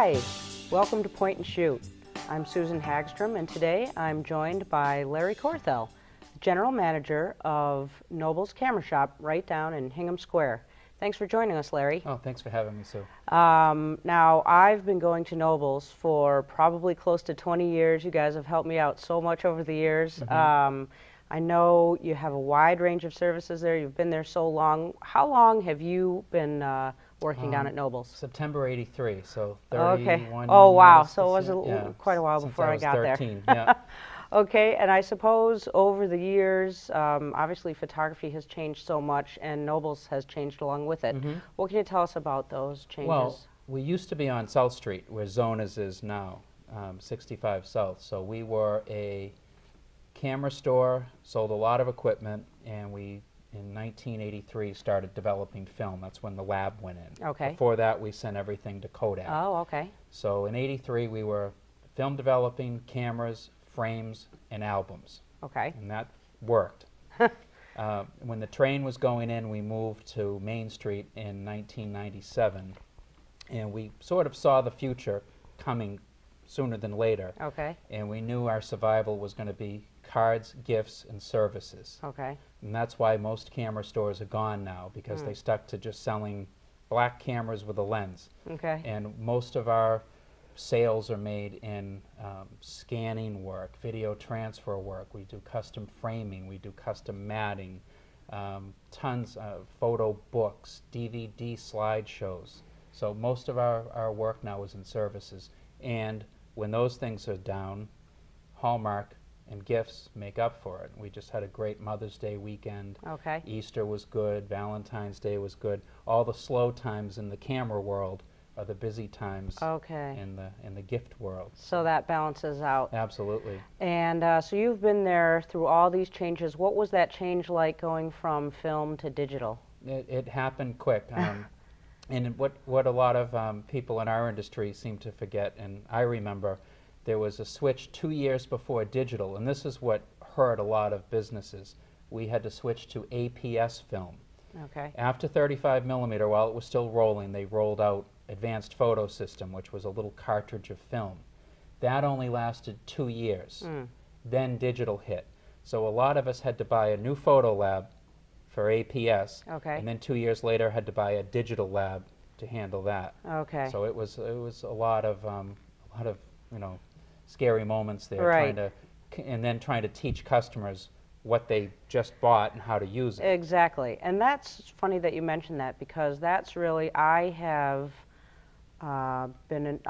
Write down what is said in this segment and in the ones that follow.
Hi, welcome to Point and Shoot. I'm Susan Hagstrom, and today I'm joined by Larry Corthell, General Manager of Noble's Camera Shop right down in Hingham Square. Thanks for joining us, Larry. Oh, thanks for having me, Sue. Now, I've been going to Noble's for probably close to 20 years. You guys have helped me out so much over the years. I know you have a wide range of services there. You've been there so long. How long have you been working down at Noble's? September '83, so 31 Okay. Oh, wow. years So it was quite a while since before I got 13, there. Yeah. Okay, and I suppose over the years, obviously photography has changed so much, and Noble's has changed along with it. What can you tell us about those changes? Well, we used to be on South Street, where Zona's is now, 65 South. So we were a camera store, sold a lot of equipment, and we, in 1983, started developing film. That's when the lab went in. Okay. Before that, we sent everything to Kodak. Oh, okay. So in '83, we were film developing, cameras, frames, and albums. Okay. And that worked. When the train was going in, we moved to Main Street in 1997, and we sort of saw the future coming sooner than later. Okay. And we knew our survival was going to be cards, gifts, and services. Okay. And that's why most camera stores are gone now, because they stuck to just selling black cameras with a lens. Okay. And most of our sales are made in scanning work, video transfer work. We do custom framing, we do custom matting, tons of photo books, DVD slideshows. So most of our work now is in services. And when those things are down, Hallmark and gifts make up for it. We just had a great Mother's Day weekend. Okay. Easter was good, Valentine's Day was good. All the slow times in the camera world are the busy times in the gift world. So that balances out. Absolutely. And so you've been there through all these changes. What was that change like going from film to digital? It happened quick. And what a lot of people in our industry seem to forget, and I remember, there was a switch 2 years before digital, and this is what hurt a lot of businesses. We had to switch to APS film. Okay. After 35 millimeter, while it was still rolling, they rolled out Advanced Photo System, which was a little cartridge of film. That only lasted 2 years. Then digital hit. So a lot of us had to buy a new photo lab for APS, and then 2 years later had to buy a digital lab to handle that. Okay. So it was a lot of scary moments there, Right. trying to teach customers what they just bought and how to use it. Exactly. And that's funny that you mentioned that, because that's really, I've been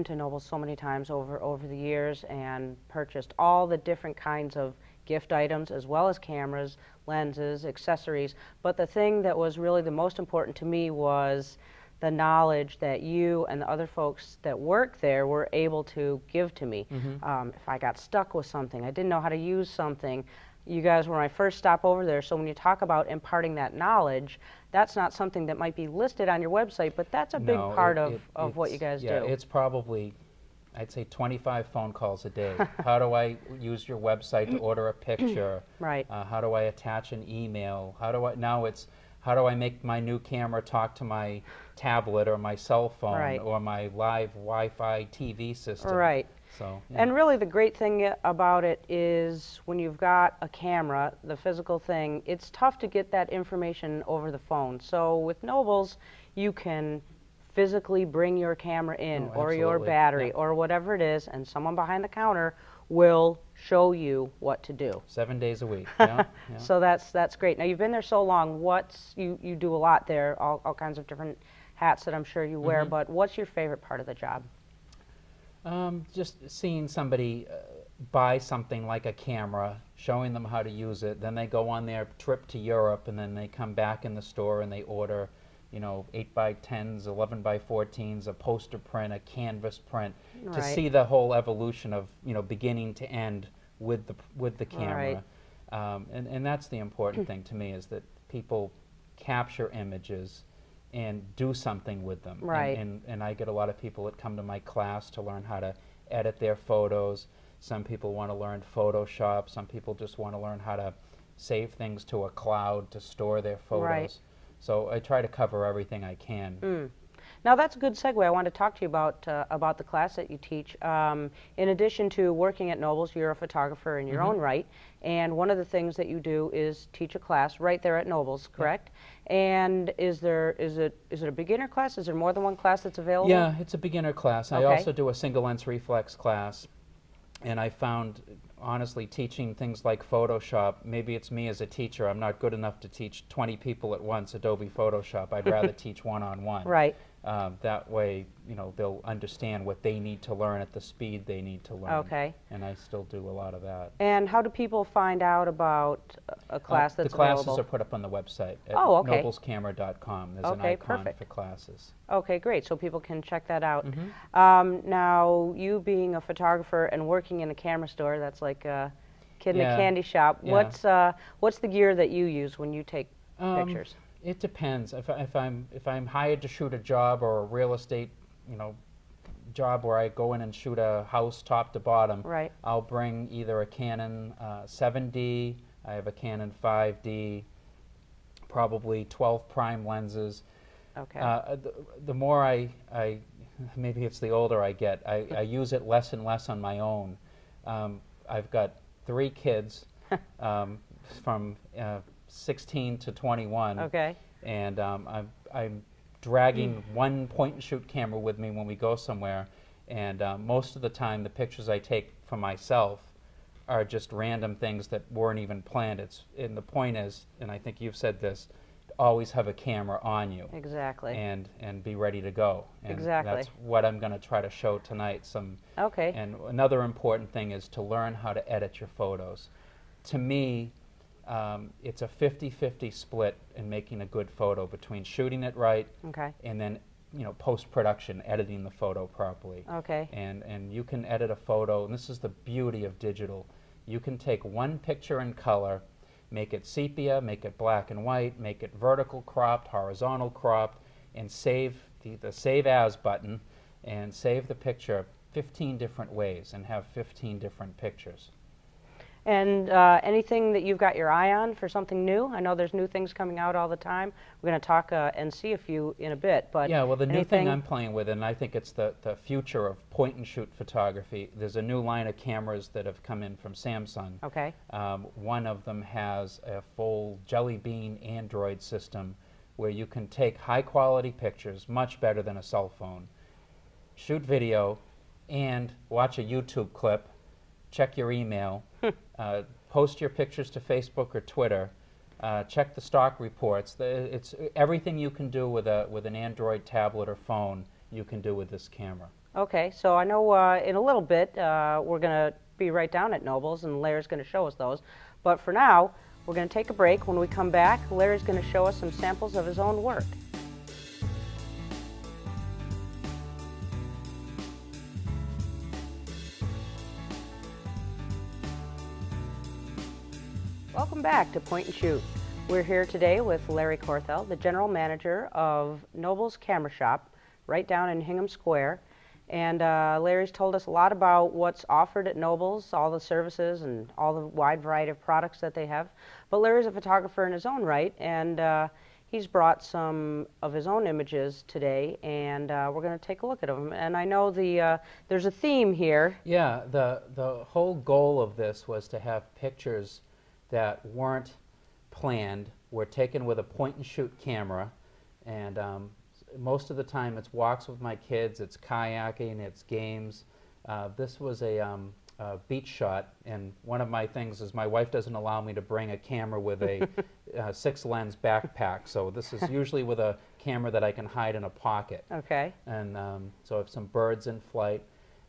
to Noble so many times over the years and purchased all the different kinds of gift items, as well as cameras, lenses, accessories. But the thing that was really the most important to me was the knowledge that you and the other folks that work there were able to give to me. If I got stuck with something, I didn't know how to use something, you guys were my first stop over there. So when you talk about imparting that knowledge, that's not something that might be listed on your website, but that's a big part of what you guys do. Yeah, it's probably, I'd say, 25 phone calls a day. How do I use your website to order a picture? Right. How do I attach an email? How do I make my new camera talk to my tablet or my cell phone or my live Wi-Fi TV system? Right. So, And really the great thing about it is when you've got a camera, the physical thing, it's tough to get that information over the phone. So with Noble's, you can physically bring your camera in or your battery or whatever it is, and someone behind the counter will show you what to do. 7 days a week. Yeah. So that's great. Now you've been there so long. You do a lot there, all kinds of different hats that I'm sure you wear. But what's your favorite part of the job? Just seeing somebody buy something like a camera, showing them how to use it. Then they go on their trip to Europe, and then they come back in the store and they order, 8x10s, 11x14s, a poster print, a canvas print, to see the whole evolution of beginning to end with the camera. And that's the important thing to me, is that people capture images and do something with them. And I get a lot of people that come to my class to learn how to edit their photos. Some people want to learn Photoshop. Some people just want to learn how to save things to a cloud to store their photos. So I try to cover everything I can. Now that's a good segue. I want to talk to you about the class that you teach. In addition to working at Nobles, you're a photographer in your own right, and one of the things that you do is teach a class right there at Nobles, correct? Yeah. And is it a beginner class? Is there more than one class that's available? Yeah, it's a beginner class. Okay. I also do a single lens reflex class, and I found, honestly, teaching things like Photoshop, maybe it's me as a teacher, I'm not good enough to teach 20 people at once Adobe Photoshop. I'd rather teach one-on-one. Right. That way, you know, they'll understand what they need to learn at the speed they need to learn. Okay. And I still do a lot of that. And how do people find out about a class that's available? The classes are put up on the website at okay. noblescamera.com. There's an icon for classes. Okay, great. So people can check that out. Now, you being a photographer and working in a camera store, that's like a kid in a candy shop. Yeah. What's the gear that you use when you take pictures? It depends. If I'm hired to shoot a job or a real estate, you know, job where I go in and shoot a house top to bottom, right, I'll bring either a Canon 7D, I have a Canon 5D, probably 12 prime lenses. Okay. The more maybe it's the older I get, I use it less and less on my own. I've got 3 kids from 16 to 21. Okay. And I'm dragging one point-and-shoot camera with me when we go somewhere, and most of the time the pictures I take for myself are just random things that weren't even planned. And the point is, and I think you've said this, always have a camera on you. Exactly. And be ready to go. And exactly. That's what I'm going to try to show tonight. Okay. And another important thing is to learn how to edit your photos. To me, it's a 50-50 split in making a good photo between shooting it right, okay, and then, you know, post-production, editing the photo properly. Okay. And you can edit a photo, and this is the beauty of digital. You can take one picture in color, make it sepia, make it black and white, make it vertical cropped, horizontal cropped, and save the Save As button, and save the picture 15 different ways and have 15 different pictures. And anything that you've got your eye on for something new? I know there's new things coming out all the time. We're going to talk and see a few in a bit. But yeah, well, the new thing I'm playing with, and I think it's the future of point-and-shoot photography, there's a new line of cameras that have come in from Samsung. Okay. One of them has a full Jelly Bean Android system where you can take high-quality pictures, much better than a cell phone, shoot video, and watch a YouTube clip, check your email, post your pictures to Facebook or Twitter, check the stock reports. It's everything you can do with an Android tablet or phone, you can do with this camera. Okay, so I know in a little bit we're going to be right down at Nobles, and Larry's going to show us those. But for now, we're going to take a break. When we come back, Larry's going to show us some samples of his own work. Welcome back to Point and Shoot. We're here today with Larry Corthell, the general manager of Nobles Camera Shop, right down in Hingham Square. And Larry's told us a lot about what's offered at Nobles, all the services and all the wide variety of products that they have. But Larry's a photographer in his own right, and he's brought some of his own images today, and we're going to take a look at them. And I know there's a theme here. Yeah, the whole goal of this was to have pictures that weren't planned, were taken with a point-and-shoot camera, and most of the time it's walks with my kids, it's kayaking, it's games. This was a beach shot, and one of my things is my wife doesn't allow me to bring a camera with a 6-lens backpack, so this is usually with a camera that I can hide in a pocket. Okay. And so I have some birds in flight.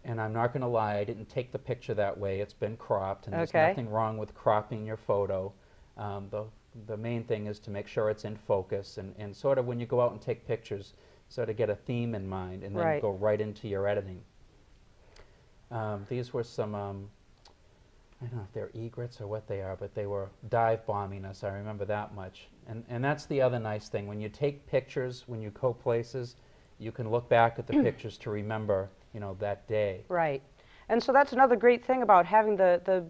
And I'm not going to lie, I didn't take the picture that way. It's been cropped, and there's nothing wrong with cropping your photo. The main thing is to make sure it's in focus, and sort of when you go out and take pictures, sort of get a theme in mind, and then go right into your editing. These were some, I don't know if they're egrets or what they are, but they were dive bombing us. I remember that much. And that's the other nice thing. When you take pictures, when you go places, you can look back at the pictures to remember, you know, that day. Right. And so that's another great thing about having the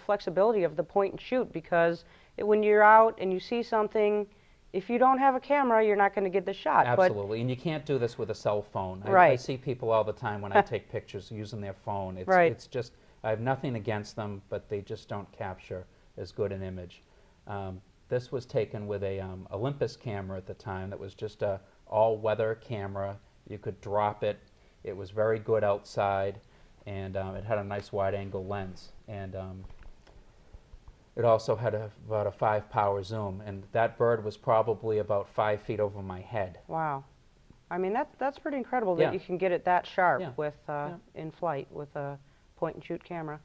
flexibility of the point and shoot, because when you're out and you see something, if you don't have a camera, you're not going to get the shot. Absolutely, and you can't do this with a cell phone. Right. I see people all the time when I take pictures using their phone. Right. It's just, I have nothing against them, but they just don't capture as good an image. This was taken with a Olympus camera at the time that was just a all-weather camera. You could drop it. It was very good outside, and it had a nice wide-angle lens. And it also had about a 5-power zoom, and that bird was probably about 5 feet over my head. Wow. I mean, that's pretty incredible Yeah. that you can get it that sharp Yeah. with Yeah. in flight with a point-and-shoot camera.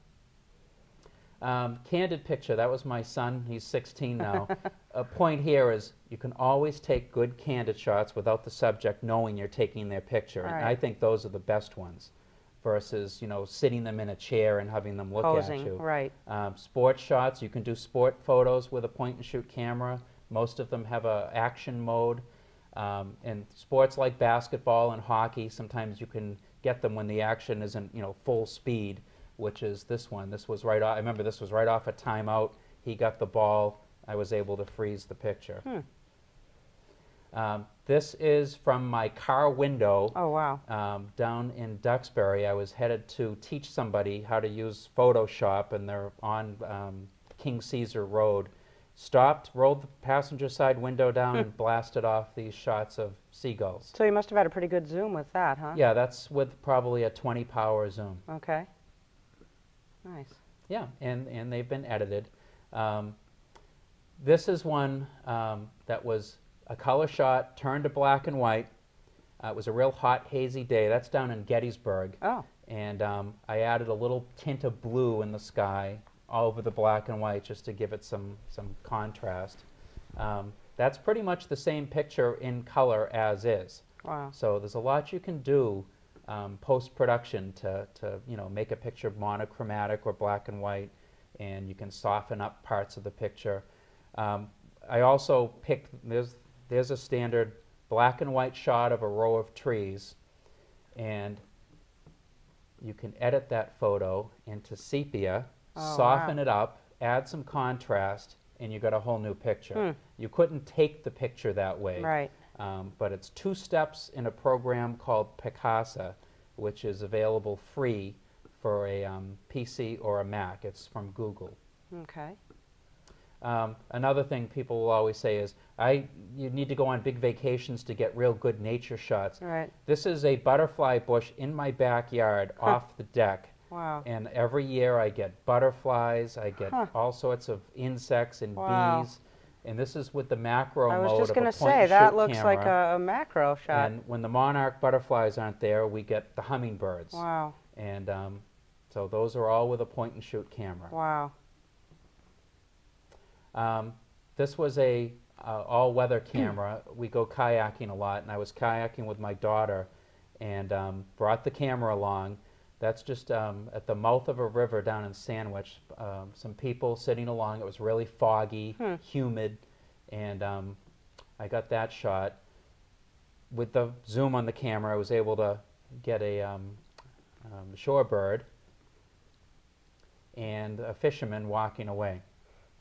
Candid picture, that was my son. He's 16 now. A point here is you can always take good candid shots without the subject knowing you're taking their picture. Right. And I think those are the best ones versus, you know, sitting them in a chair and having them look Posing, at you. right. Sports shots, you can do sport photos with a point-and-shoot camera. Most of them have a action mode. And sports like basketball and hockey, sometimes you can get them when the action isn't, you know, full speed, which is this one. This was right off, I remember this was right off a timeout. He got the ball. I was able to freeze the picture. This is from my car window. Oh, wow. Down in Duxbury. I was headed to teach somebody how to use Photoshop, and they're on King Caesar Road. Stopped, rolled the passenger side window down, and blasted off these shots of seagulls. So you must have had a pretty good zoom with that, huh? Yeah, that's with probably a 20-power zoom. Okay. Nice. Yeah, and they've been edited. This is one that was a color shot, turned to black and white. It was a real hot, hazy day. That's down in Gettysburg. Oh. And I added a little tint of blue in the sky all over the black and white just to give it some contrast. That's pretty much the same picture in color as is. Wow. So there's a lot you can do post-production to you know, make a picture monochromatic or black and white, and you can soften up parts of the picture. I also picked, there's a standard black and white shot of a row of trees, and you can edit that photo into sepia, soften it up, add some contrast, and you got a whole new picture. You couldn't take the picture that way. Right. But it's 2 steps in a program called Picasa, which is available free for a PC or a Mac. It's from Google. Okay. Another thing people will always say is, you need to go on big vacations to get real good nature shots. Right. This is a butterfly bush in my backyard off the deck. Wow. And every year I get butterflies, I get all sorts of insects and bees. And this is with the macro mode of a point-and-shoot camera. I was just going to say, that looks like a macro shot. And when the monarch butterflies aren't there, we get the hummingbirds. Wow. And so those are all with a point-and-shoot camera. Wow. This was a all-weather camera. We go kayaking a lot, and I was kayaking with my daughter and brought the camera along. That's just at the mouth of a river down in Sandwich. Some people sitting along. It was really foggy, humid, and I got that shot. With the zoom on the camera, I was able to get a shorebird and a fisherman walking away.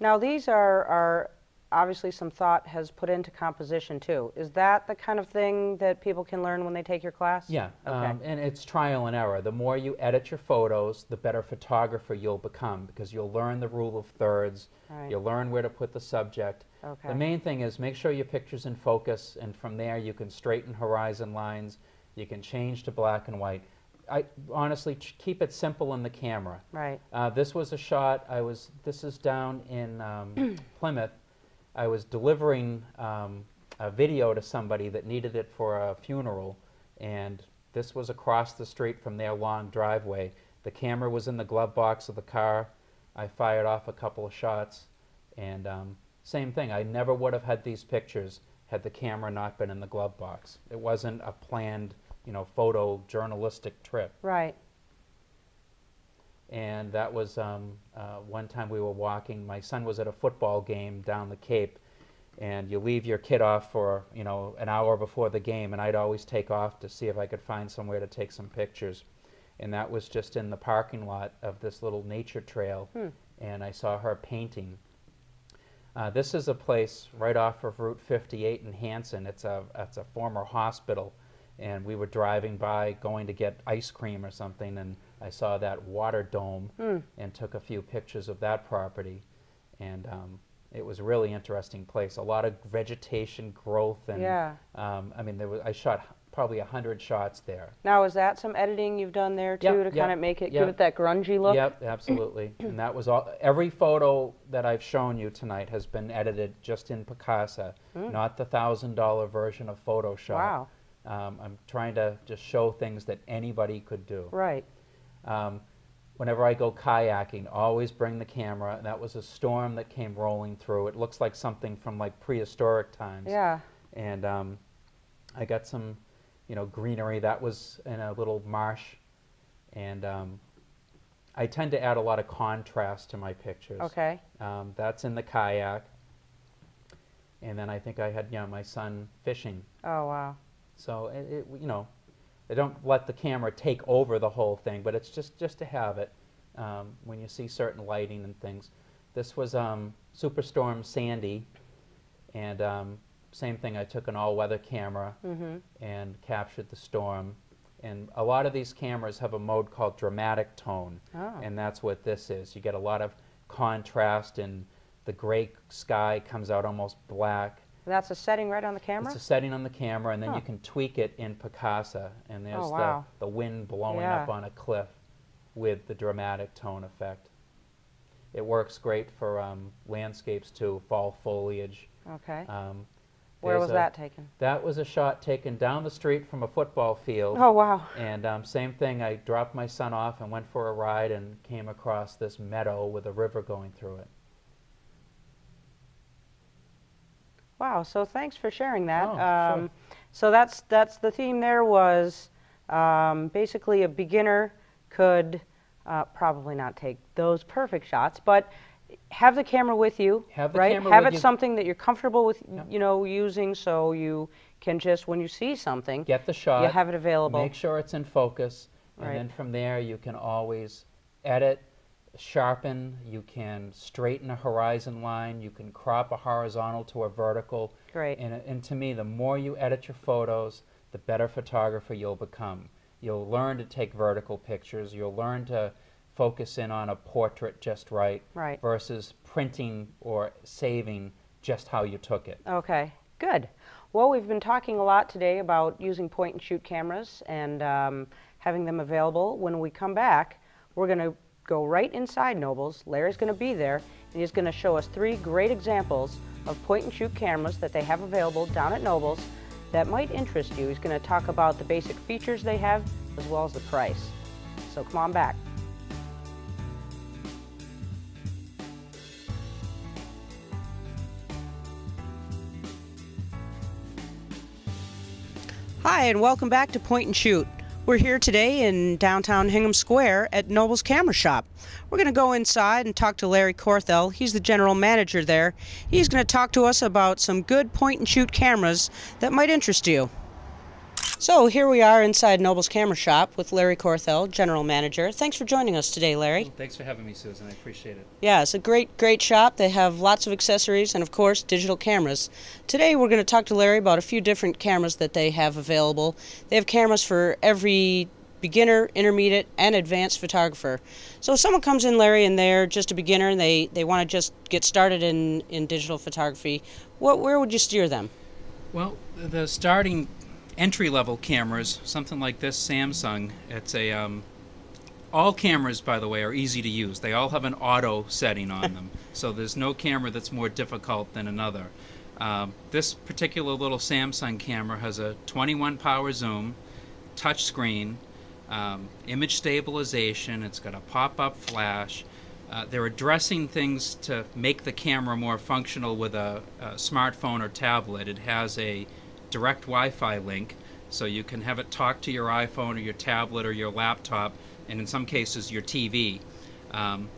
Now these are obviously some thought has put into composition too. Is that the kind of thing that people can learn when they take your class? Yeah, Okay. and it's trial and error. The more you edit your photos, the better photographer you'll become, because you'll learn the rule of thirds, Right. you'll learn where to put the subject. Okay. The main thing is make sure your picture's in focus, and from there you can straighten horizon lines, you can change to black and white. I honestly keep it simple in the camera. Right. This was a shot, this is down in Plymouth. I was delivering a video to somebody that needed it for a funeral, and this was across the street from their long driveway. The camera was in the glove box of the car. I fired off a couple of shots, and same thing. I never would have had these pictures had the camera not been in the glove box. It wasn't a planned, you know, photojournalistic trip. Right. And that was one time we were walking. My son was at a football game down the Cape, and you leave your kid off for, you know, an hour before the game, and I'd always take off to see if I could find somewhere to take some pictures. And that was just in the parking lot of this little nature trail, and I saw her painting. This is a place right off of Route 58 in Hanson. It's a former hospital, and we were driving by going to get ice cream or something, and I saw that water dome and took a few pictures of that property. And it was a really interesting place. A lot of vegetation growth, and I mean, I shot probably 100 shots there. Now, is that some editing you've done there too, to kind of make it, give it that grungy look? Yep, absolutely. And that was all. Every photo that I've shown you tonight has been edited just in Picasa, not the $1,000 version of Photoshop. Wow. I'm trying to just show things that anybody could do. Right. Whenever I go kayaking, always bring the camera. That was a storm that came rolling through. It looks like something from like prehistoric times. Yeah. And I got some, greenery. That was in a little marsh. And I tend to add a lot of contrast to my pictures. Okay. That's in the kayak. And then I think I had, my son fishing. Oh, wow. So, I don't let the camera take over the whole thing, but it's just to have it when you see certain lighting and things. This was Superstorm Sandy, and same thing, I took an all-weather camera and captured the storm. And a lot of these cameras have a mode called dramatic tone, and that's what this is. You get a lot of contrast, and the gray sky comes out almost black. That's a setting right on the camera? It's a setting on the camera, and then you can tweak it in Picasa, and there's the wind blowing up on a cliff with the dramatic tone effect. It works great for landscapes too, fall foliage. Okay. Where was that taken? That was a shot taken down the street from a football field. Oh, wow. And same thing, I dropped my son off and went for a ride and came across this meadow with a river going through it. Wow, so thanks for sharing that. Sure. So that's the theme there was basically a beginner could probably not take those perfect shots, but have the camera with you, right? Have it something that you're comfortable with, using, so you can just, when you see something, get the shot, you have it available. Make sure it's in focus, and then from there you can always edit, sharpen, you can straighten a horizon line, you can crop a horizontal to a vertical. Great. And to me, the more you edit your photos, the better photographer you'll become. You'll learn to take vertical pictures, you'll learn to focus in on a portrait just right, versus printing or saving just how you took it. Okay, good. Well, we've been talking a lot today about using point-and-shoot cameras and having them available. When we come back, we're going to go right inside Nobles. Larry's going to be there, and he's going to show us 3 great examples of point-and-shoot cameras that they have available down at Nobles that might interest you. He's going to talk about the basic features they have as well as the price. So come on back. Hi, and welcome back to Point and Shoot. We're here today in downtown Hingham Square at Noble's Camera Shop. We're going to go inside and talk to Larry Corthell. He's the general manager there. He's going to talk to us about some good point-and-shoot cameras that might interest you. So here we are inside Noble's Camera Shop with Larry Corthell, general manager. Thanks for joining us today, Larry. Well, thanks for having me, Susan. I appreciate it. Yeah, it's a great shop. They have lots of accessories and, of course, digital cameras. Today we're going to talk to Larry about a few different cameras that they have available. They have cameras for every beginner, intermediate, and advanced photographer. So if someone comes in, Larry, and they're just a beginner and they want to just get started in digital photography, where would you steer them? Well, the starting entry-level cameras, something like this Samsung, it's a all cameras, by the way, are easy to use. They all have an auto setting on them, so there's no camera that's more difficult than another. This particular little Samsung camera has a 21 power zoom, touch screen, image stabilization, it's got a pop-up flash. They're addressing things to make the camera more functional with a smartphone or tablet. It has a direct Wi-Fi link, so you can have it talk to your iPhone or your tablet or your laptop, and in some cases your TV.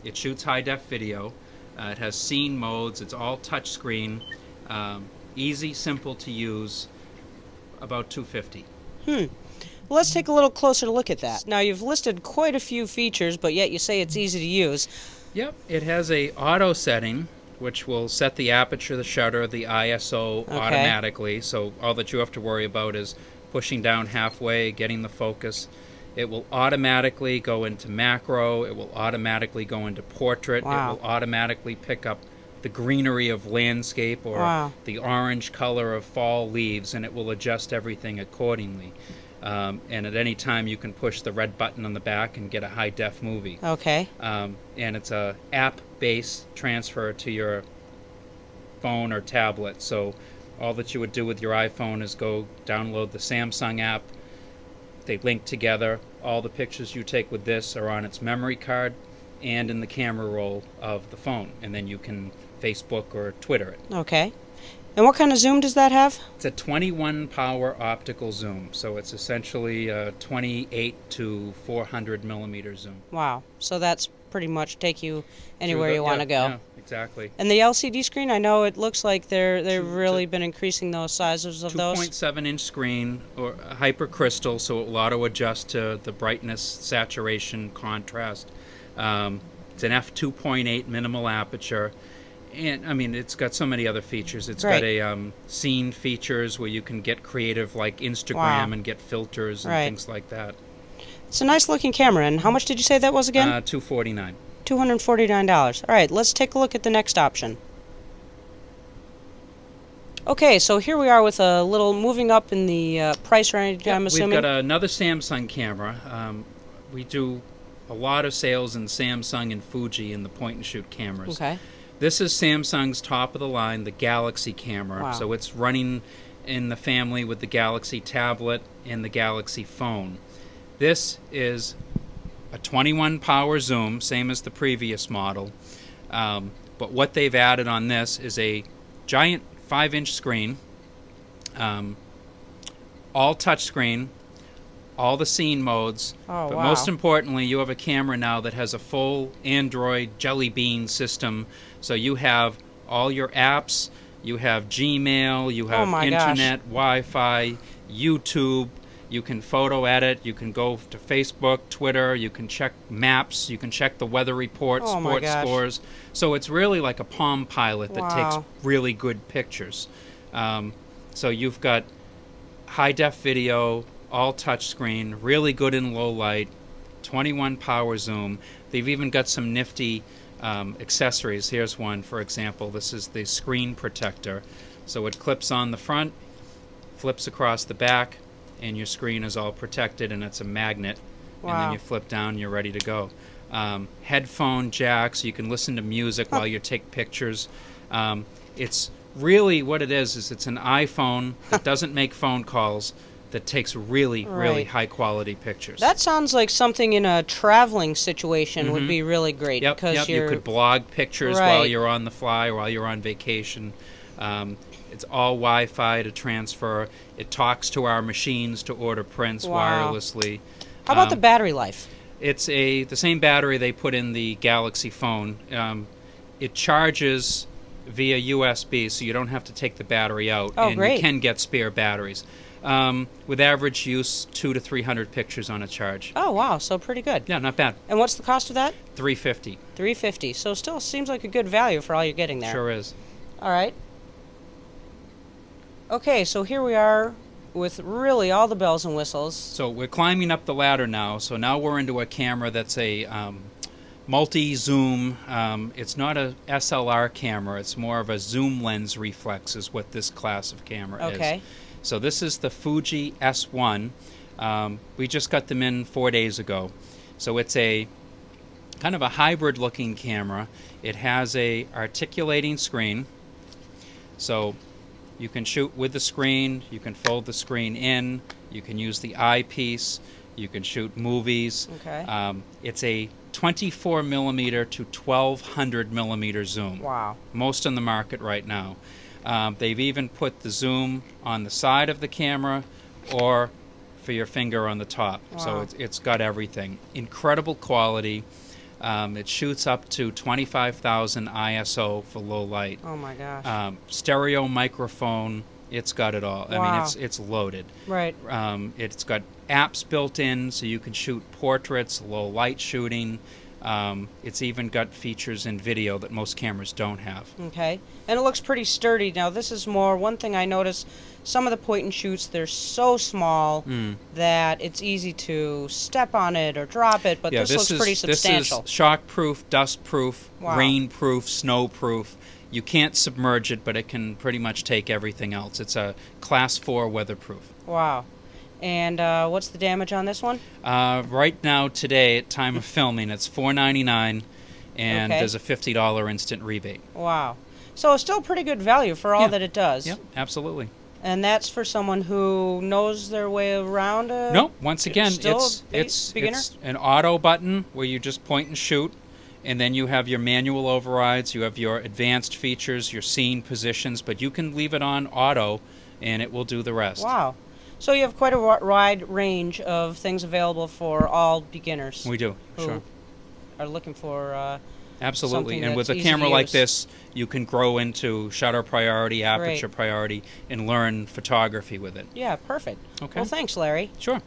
It shoots high-def video. It has scene modes. It's all touch screen. Easy, simple to use. About $250. Well, let's take a little closer look at that. Now, you've listed quite a few features, but yet you say it's easy to use. Yep, it has a auto setting which will set the aperture, the shutter, the ISO Okay. automatically. So all that you have to worry about is pushing down halfway, getting the focus. It will automatically go into macro. It will automatically go into portrait. Wow. It will automatically pick up the greenery of landscape or Wow. the orange color of fall leaves, and it will adjust everything accordingly. And at any time you can push the red button on the back and get a high-def movie. Okay. And it's a app-based transfer to your phone or tablet. So all that you would do with your iPhone is go download the Samsung app. They link together. All the pictures you take with this are on its memory card and in the camera roll of the phone, and then you can Facebook or Twitter it. Okay. And what kind of zoom does that have? It's a 21 power optical zoom, so it's essentially a 28 to 400 millimeter zoom. Wow. So that's pretty much take you anywhere you want to go. Yeah, exactly. And the LCD screen, I know it looks like they've really been increasing those sizes of those. 2.7-inch screen, or hypercrystal, so it will auto adjust to the brightness, saturation, contrast. It's an f2.8 minimal aperture. And I mean, it's got so many other features. It's got a scene features where you can get creative, like Instagram, and get filters and things like that. It's a nice looking camera. And how much did you say that was again? $249. $249. All right, let's take a look at the next option. Okay, so here we are with a little moving up in the price range, I'm assuming. We've got another Samsung camera. We do a lot of sales in Samsung and Fuji in the point-and-shoot cameras. Okay. This is Samsung's top of the line, the Galaxy camera. Wow. So it's running in the family with the Galaxy tablet and the Galaxy phone. This is a 21 power zoom, same as the previous model. But what they've added on this is a giant 5-inch screen, all touchscreen, all the scene modes, but most importantly, you have a camera now that has a full Android Jelly Bean system. So you have all your apps, you have Gmail, you have internet, Wi-Fi, YouTube, you can photo edit, you can go to Facebook, Twitter, you can check maps, you can check the weather report, sports scores. So it's really like a Palm Pilot that takes really good pictures. So you've got high-def video, all touchscreen, really good in low light, 21 power zoom. They've even got some nifty accessories. Here's one, for example. This is the screen protector. So it clips on the front, flips across the back, and your screen is all protected, and it's a magnet. And then you flip down, you're ready to go. Headphone jacks, you can listen to music while you take pictures. It's really what it is it's an iPhone that doesn't make phone calls, that takes really high quality pictures. That sounds like something in a traveling situation would be really great. Yep, you could blog pictures while you're on the fly or while you're on vacation. It's all Wi-Fi to transfer. It talks to our machines to order prints wirelessly. How about the battery life? It's the same battery they put in the Galaxy phone. It charges via USB, so you don't have to take the battery out. Oh, and great. You can get spare batteries. With average use, 200 to 300 pictures on a charge. Oh, wow, so pretty good. Yeah, not bad. And what's the cost of that? $350. $350. So still seems like a good value for all you're getting there. Sure is. All right. Okay, so here we are with really all the bells and whistles. So we're climbing up the ladder now. So now we're into a camera that's a multi-zoom. It's not a SLR camera. It's more of a zoom lens reflex is what this class of camera is. So this is the Fuji S1. We just got them in 4 days ago. So it's a kind of a hybrid looking camera. It has a articulating screen. So you can shoot with the screen, you can fold the screen in, you can use the eyepiece, you can shoot movies. It's a 24 millimeter to 1200 millimeter zoom. Wow. Most on the market right now. They've even put the zoom on the side of the camera or for your finger on the top. So it's got everything. Incredible quality. It shoots up to 25,000 ISO for low light. Oh my gosh. Stereo microphone. It's got it all. I mean, it's loaded. Right. It's got apps built in, so you can shoot portraits, low light shooting. It's even got features in video that most cameras don't have. Okay. And it looks pretty sturdy. Now, this is more, one thing I noticed, some of the point and shoots, they're so small that it's easy to step on it or drop it, but Yeah, this looks pretty substantial. This is shock-proof, dust-proof, Wow. rain-proof, snow-proof. You can't submerge it, but it can pretty much take everything else. It's a Class 4 weatherproof. Wow. And what's the damage on this one? Right now, today, at time of filming, it's $4.99, and Okay. there's a $50 instant rebate. Wow. So it's still pretty good value for all Yeah. that it does. Yep, absolutely. And that's for someone who knows their way around a... No, once again, still it's beginner? an auto button where you just point and shoot, and then you have your manual overrides, you have your advanced features, your scene positions, but you can leave it on auto, and it will do the rest. Wow. So you have quite a wide range of things available for all beginners. We do, who sure. are looking for... Absolutely, something and with that's a easy camera to like use. this, you can grow into shutter priority, aperture priority, and learn photography with it. Yeah, perfect. Okay. Well, thanks, Larry. Sure.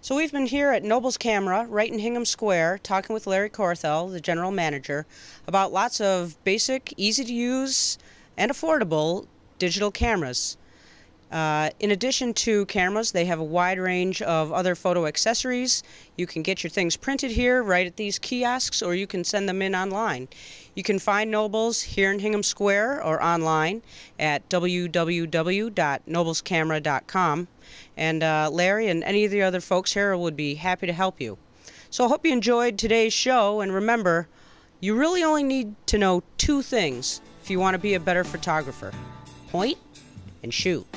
So we've been here at Noble's Camera, right in Hingham Square, talking with Larry Corthell, the general manager, about lots of basic, easy-to-use, and affordable digital cameras. In addition to cameras, they have a wide range of other photo accessories. You can get your things printed here right at these kiosks, or you can send them in online. You can find Nobles here in Hingham Square or online at www.noblescamera.com. And Larry and any of the other folks here would be happy to help you. So I hope you enjoyed today's show, and remember, you really only need to know two things if you want to be a better photographer: point and shoot.